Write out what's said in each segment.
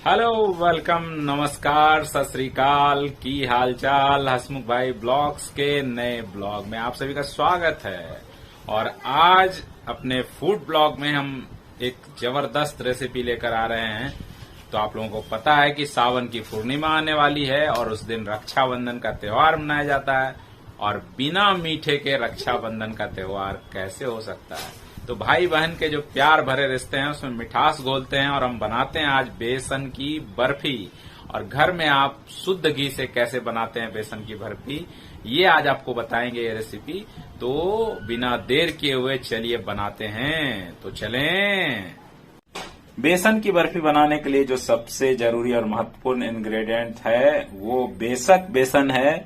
Hello, welcome, नमस्कार, सत श्री अकाल, की हालचाल। हसमुख भाई ब्लॉग्स के नए ब्लॉग में आप सभी का स्वागत है। और आज अपने फूड ब्लॉग में हम एक जबरदस्त रेसिपी लेकर आ रहे हैं। तो आप लोगों को पता है कि सावन की पूर्णिमा आने वाली है और उस दिन रक्षाबंधन का त्योहार मनाया जाता है। और बिना मीठे के रक्षाबंधन का त्योहार कैसे हो सकता है। तो भाई बहन के जो प्यार भरे रिश्ते हैं उसमें मिठास घोलते हैं और हम बनाते हैं आज बेसन की बर्फी। और घर में आप शुद्ध घी से कैसे बनाते हैं बेसन की बर्फी, ये आज आपको बताएंगे ये रेसिपी। तो बिना देर किए हुए चलिए बनाते हैं। तो चलें। बेसन की बर्फी बनाने के लिए जो सबसे जरूरी और महत्वपूर्ण इंग्रेडिएंट है वो बेशक बेसन है,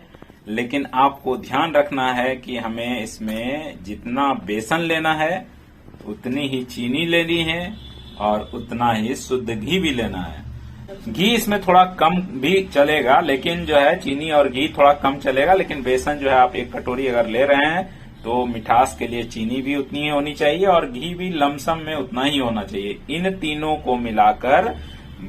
लेकिन आपको ध्यान रखना है कि हमें इसमें जितना बेसन लेना है उतनी ही चीनी लेनी है और उतना ही शुद्ध घी भी लेना है। घी इसमें थोड़ा कम भी चलेगा, लेकिन जो है चीनी और घी थोड़ा कम चलेगा। लेकिन बेसन जो है आप एक कटोरी अगर ले रहे हैं तो मिठास के लिए चीनी भी उतनी ही होनी चाहिए और घी भी लमसम में उतना ही होना चाहिए। इन तीनों को मिलाकर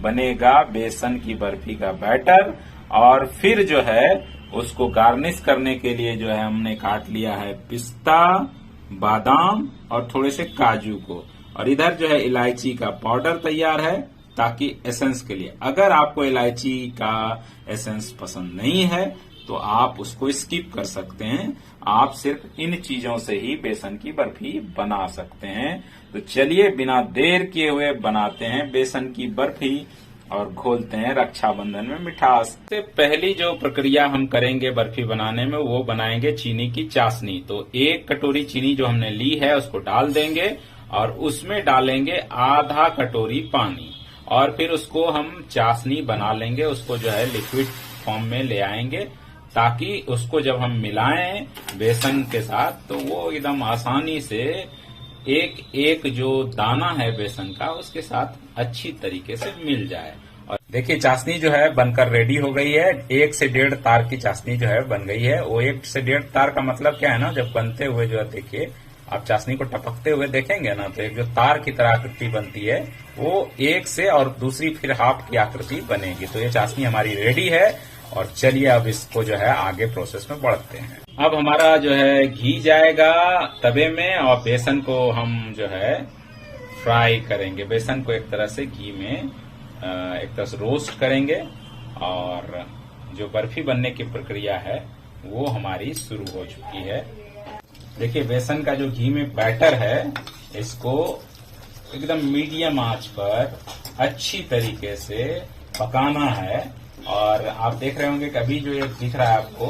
बनेगा बेसन की बर्फी का बैटर। और फिर जो है उसको गार्निश करने के लिए जो है हमने काट लिया है पिस्ता, बादाम और थोड़े से काजू को। और इधर जो है इलायची का पाउडर तैयार है ताकि एसेंस के लिए। अगर आपको इलायची का एसेंस पसंद नहीं है तो आप उसको स्किप कर सकते हैं। आप सिर्फ इन चीजों से ही बेसन की बर्फी बना सकते हैं। तो चलिए बिना देर किए हुए बनाते हैं बेसन की बर्फी और घोलते हैं रक्षाबंधन में मिठास। से पहली जो प्रक्रिया हम करेंगे बर्फी बनाने में वो बनाएंगे चीनी की चाशनी। तो एक कटोरी चीनी जो हमने ली है उसको डाल देंगे और उसमें डालेंगे आधा कटोरी पानी और फिर उसको हम चाशनी बना लेंगे। उसको जो है लिक्विड फॉर्म में ले आएंगे ताकि उसको जब हम मिलाएं बेसन के साथ तो वो एकदम आसानी से एक एक जो दाना है बेसन का उसके साथ अच्छी तरीके से मिल जाए। और देखिए चाशनी जो है बनकर रेडी हो गई है। 1 से 1.5 तार की चाशनी जो है बन गई है। वो 1 से 1.5 तार का मतलब क्या है ना, जब बनते हुए जो है देखिए आप चाशनी को टपकते हुए देखेंगे ना तो एक जो तार की तरह आकृति बनती है वो एक से और दूसरी फिर हाफ की आकृति बनेगी। तो ये चाशनी हमारी रेडी है और चलिए अब इसको जो है आगे प्रोसेस में बढ़ते हैं। अब हमारा जो है घी जाएगा तवे में और बेसन को हम जो है फ्राई करेंगे। बेसन को एक तरह से घी में एक तरह से रोस्ट करेंगे और जो बर्फी बनने की प्रक्रिया है वो हमारी शुरू हो चुकी है। देखिए बेसन का जो घी में बैटर है इसको एकदम मीडियम आंच पर अच्छी तरीके से पकाना है। और आप देख रहे होंगे कि अभी जो ये दिख रहा है आपको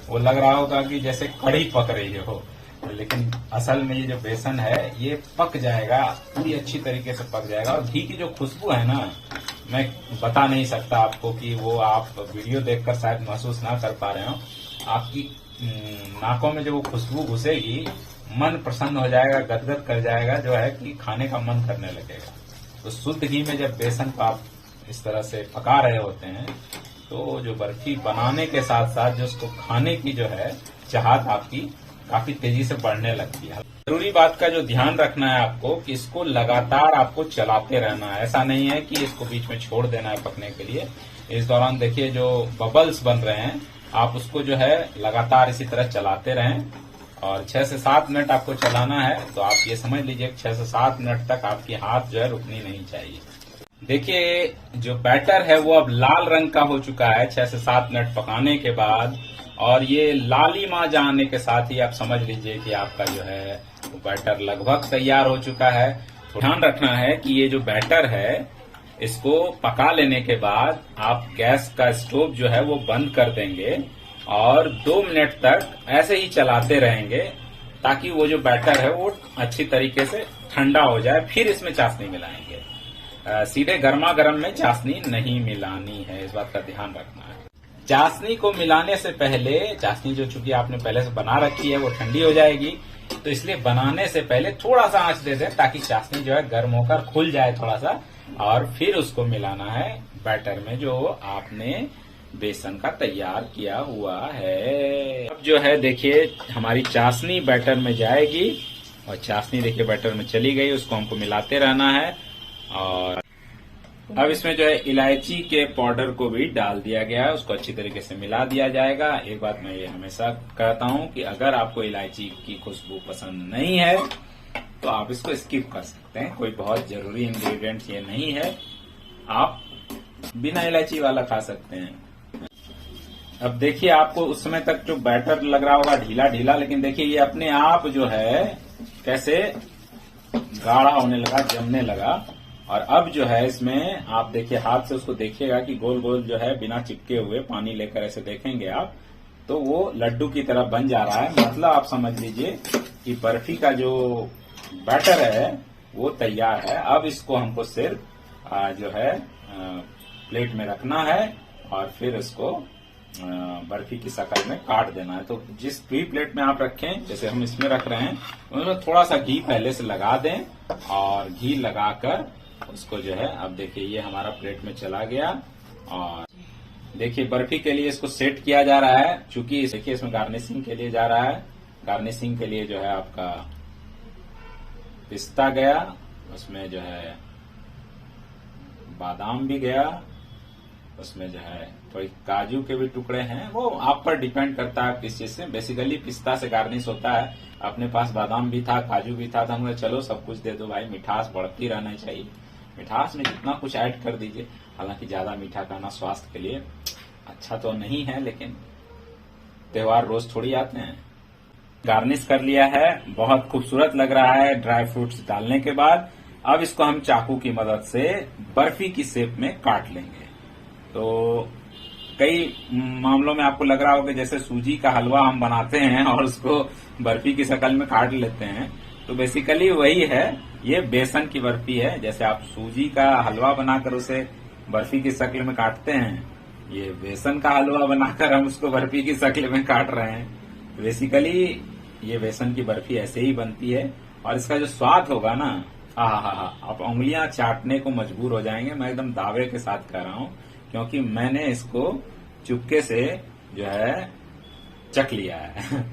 वो लग रहा होगा कि जैसे कढ़ी पक रही हो, लेकिन असल में ये जो बेसन है ये पक जाएगा, पूरी अच्छी तरीके से पक जाएगा। और घी की जो खुशबू है ना, मैं बता नहीं सकता आपको कि वो आप वीडियो देखकर शायद महसूस ना कर पा रहे हो। आपकी नाकों में जो वो खुशबू घुसेगी मन प्रसन्न हो जाएगा, गदगद कर जाएगा, जो है कि खाने का मन करने लगेगा। तो शुद्ध घी में जब बेसन को आप इस तरह से पका रहे होते हैं तो जो बर्फी बनाने के साथ साथ जो उसको खाने की जो है चाहत आपकी काफी तेजी से बढ़ने लगती है। जरूरी बात का जो ध्यान रखना है आपको कि इसको लगातार आपको चलाते रहना है। ऐसा नहीं है कि इसको बीच में छोड़ देना है पकने के लिए। इस दौरान देखिए जो बबल्स बन रहे हैं आप उसको जो है लगातार इसी तरह चलाते रहें और 6 से 7 मिनट आपको चलाना है। तो आप ये समझ लीजिए 6 से 7 मिनट तक आपकी हाथ जो है रुकनी नहीं चाहिए। देखिए जो बैटर है वो अब लाल रंग का हो चुका है 6 से 7 मिनट पकाने के बाद। और ये लालिमा जाने के साथ ही आप समझ लीजिए कि आपका जो है वो बैटर लगभग तैयार हो चुका है। तो ध्यान रखना है कि ये जो बैटर है इसको पका लेने के बाद आप गैस का स्टोव जो है वो बंद कर देंगे और 2 मिनट तक ऐसे ही चलाते रहेंगे ताकि वो जो बैटर है वो अच्छी तरीके से ठंडा हो जाए। फिर इसमें चाशनी मिलाएंगे। सीधे गर्मा गर्म में चाशनी नहीं मिलानी है, इस बात का ध्यान रखना है। चाशनी को मिलाने से पहले, चाशनी जो चूंकि आपने पहले से बना रखी है वो ठंडी हो जाएगी, तो इसलिए बनाने से पहले थोड़ा सा आंच दे दें ताकि चाशनी जो है गर्म होकर खुल जाए थोड़ा सा। और फिर उसको मिलाना है बैटर में जो आपने बेसन का तैयार किया हुआ है। अब जो है देखिए हमारी चाशनी बैटर में जाएगी और चाशनी देखिए बैटर में चली गई, उसको हमको मिलाते रहना है। और अब इसमें जो है इलायची के पाउडर को भी डाल दिया गया है, उसको अच्छी तरीके से मिला दिया जाएगा। एक बात मैं ये हमेशा कहता हूँ कि अगर आपको इलायची की खुशबू पसंद नहीं है तो आप इसको स्किप कर सकते हैं, कोई बहुत जरूरी इंग्रेडिएंट ये नहीं है, आप बिना इलायची वाला खा सकते हैं। अब देखिए आपको उस समय तक जो बैटर लग रहा होगा ढीला ढीला, लेकिन देखिए ये अपने आप जो है कैसे गाढ़ा होने लगा, जमने लगा। और अब जो है इसमें आप देखिए हाथ से उसको देखिएगा कि गोल गोल जो है बिना चिपके हुए पानी लेकर ऐसे देखेंगे आप तो वो लड्डू की तरह बन जा रहा है। मतलब आप समझ लीजिए कि बर्फी का जो बैटर है वो तैयार है। अब इसको हमको सिर्फ जो है प्लेट में रखना है और फिर इसको बर्फी की शक्ल में काट देना है। तो जिस भी प्लेट में आप रखें, जैसे हम इसमें रख रहे हैं, उसमें थोड़ा सा घी पहले से लगा दें और घी लगाकर उसको जो है, अब देखिए ये हमारा प्लेट में चला गया। और देखिए बर्फी के लिए इसको सेट किया जा रहा है, चूंकि देखिए इसमें गार्निशिंग के लिए जा रहा है। गार्निशिंग के लिए जो है आपका पिस्ता गया, उसमें जो है बादाम भी गया, उसमें जो है थोड़ी काजू के भी टुकड़े हैं, वो आप पर डिपेंड करता है किस चीज से। बेसिकली पिस्ता से गार्निश होता है। अपने पास बादाम भी था, काजू भी था, तो हमने चलो सब कुछ दे दो भाई, मिठास बढ़ती रहना चाहिए, मिठास में जितना कुछ ऐड कर दीजिए। हालांकि ज्यादा मीठा खाना स्वास्थ्य के लिए अच्छा तो नहीं है, लेकिन त्योहार रोज थोड़ी आते हैं। गार्निश कर लिया है, बहुत खूबसूरत लग रहा है ड्राई फ्रूट्स डालने के बाद। अब इसको हम चाकू की मदद से बर्फी की शेप में काट लेंगे। तो कई मामलों में आपको लग रहा होगा जैसे सूजी का हलवा हम बनाते हैं और उसको बर्फी की शक्ल में काट लेते हैं, तो बेसिकली वही है। ये बेसन की बर्फी है। जैसे आप सूजी का हलवा बनाकर उसे बर्फी की शक्ल में काटते हैं, ये बेसन का हलवा बनाकर हम उसको बर्फी की शक्ल में काट रहे हैं। बेसिकली ये बेसन की बर्फी ऐसे ही बनती है। और इसका जो स्वाद होगा ना, आप उंगलियां चाटने को मजबूर हो जाएंगे। मैं एकदम दावे के साथ कह रहा हूं, क्योंकि मैंने इसको चुपके से जो है चख लिया है।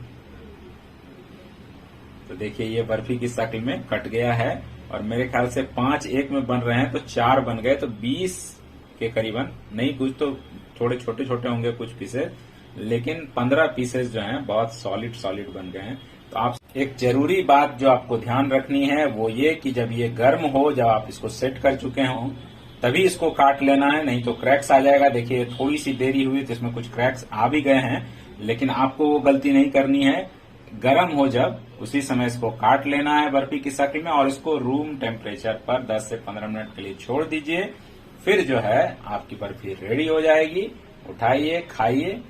तो देखिए ये बर्फी की शक्ल में कट गया है और मेरे ख्याल से 5 एक में बन रहे हैं, तो 4 बन गए, तो 20 के करीबन, नहीं कुछ तो थोड़े छोटे छोटे होंगे कुछ पीसेस, लेकिन 15 पीसेस जो हैं बहुत सॉलिड बन गए हैं। तो आप एक जरूरी बात जो आपको ध्यान रखनी है वो ये कि जब ये गर्म हो, जब आप इसको सेट कर चुके हों, तभी इसको काट लेना है, नहीं तो क्रैक्स आ जाएगा। देखिए थोड़ी सी देरी हुई तो इसमें कुछ क्रैक्स आ भी गए हैं, लेकिन आपको वो गलती नहीं करनी है। गर्म हो जब, उसी समय इसको काट लेना है बर्फी की शक्ल में और इसको रूम टेम्परेचर पर 10 से 15 मिनट के लिए छोड़ दीजिए। फिर जो है आपकी बर्फी रेडी हो जाएगी। उठाइए, खाइए।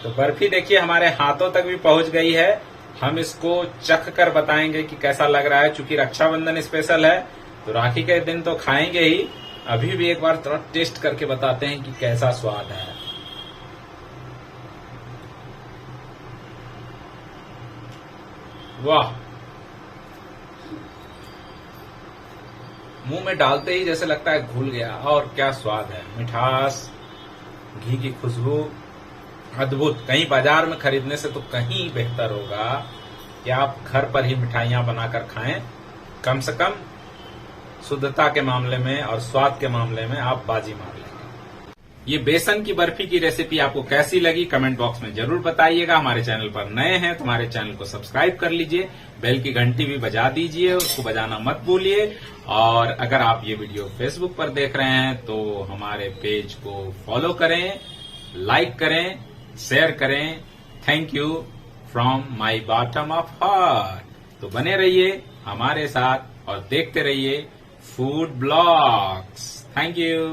तो बर्फी देखिए हमारे हाथों तक भी पहुंच गई है। हम इसको चख कर बताएंगे कि कैसा लग रहा है। चूंकि रक्षाबंधन स्पेशल है तो राखी के दिन तो खाएंगे ही, अभी भी एक बार थोड़ा टेस्ट करके बताते हैं कि कैसा स्वाद है। वाह, मुंह में डालते ही जैसे लगता है घुल गया। और क्या स्वाद है, मिठास, घी की खुशबू, अद्भुत। कहीं बाजार में खरीदने से तो कहीं बेहतर होगा कि आप घर पर ही मिठाइयां बनाकर खाएं। कम से कम शुद्धता के मामले में और स्वाद के मामले में आप बाजी मार लेंगे। ये बेसन की बर्फी की रेसिपी आपको कैसी लगी कमेंट बॉक्स में जरूर बताइएगा। हमारे चैनल पर नए हैं तो हमारे चैनल को सब्सक्राइब कर लीजिए, बेल की घंटी भी बजा दीजिए, उसको बजाना मत भूलिए। और अगर आप ये वीडियो फेसबुक पर देख रहे हैं तो हमारे पेज को फॉलो करें, लाइक करें, शेयर करें। Thank you from my bottom of heart. तो बने रहिए हमारे साथ और देखते रहिए फूड ब्लॉग्स। Thank you.